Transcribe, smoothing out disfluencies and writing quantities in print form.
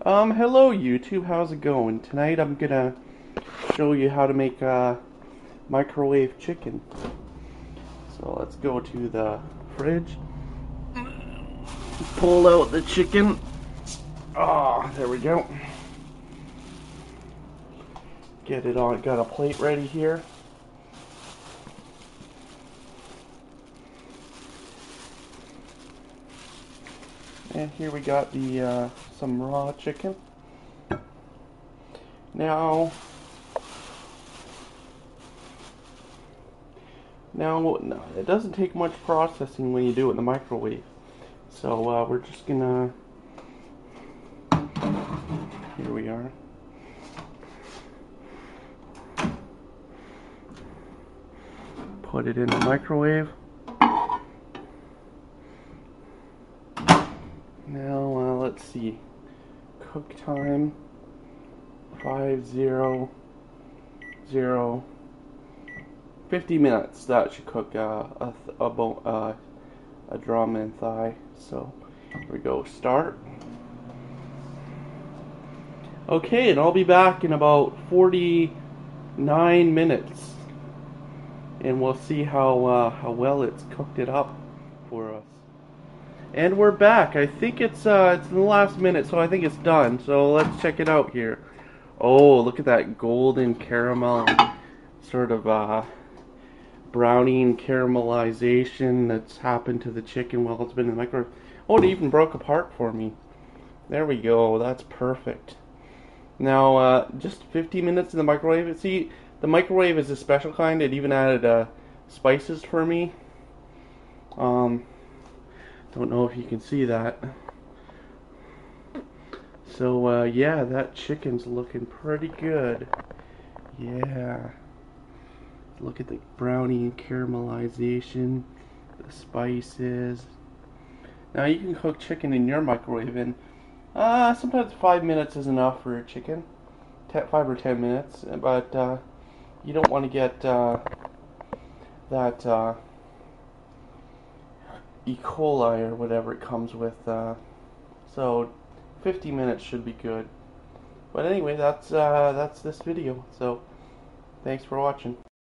Hello YouTube, how's it going? Tonight I'm gonna show you how to make microwave chicken. So let's go to the fridge. Pull out the chicken. Ah, there we go. Get it on, got a plate ready here. And here we got the some raw chicken. Now, no, it doesn't take much processing when you do it in the microwave. So we're just gonna, here we are. Put it in the microwave. Now, let's see. Cook time 500 50 minutes. That should cook a drum and thigh. So here we go. Start. Okay, and I'll be back in about 49 minutes, and we'll see how well it's cooked it up for us. And we're back. I think it's in the last minute, so I think it's done. So let's check it out here. Oh, look at that golden caramel, sort of browning caramelization that's happened to the chicken while it's been in the microwave. Oh, it even broke apart for me. There we go. That's perfect. Now, just 50 minutes in the microwave. See, the microwave is a special kind. It even added spices for me. Don't know if you can see that. So, yeah, that chicken's looking pretty good. Yeah. Look at the brownie and caramelization, the spices. Now, you can cook chicken in your microwave, and sometimes 5 minutes is enough for a chicken. 5 or 10 minutes, but you don't want to get that E. coli or whatever it comes with, so 50 minutes should be good. But anyway, that's this video, so thanks for watching.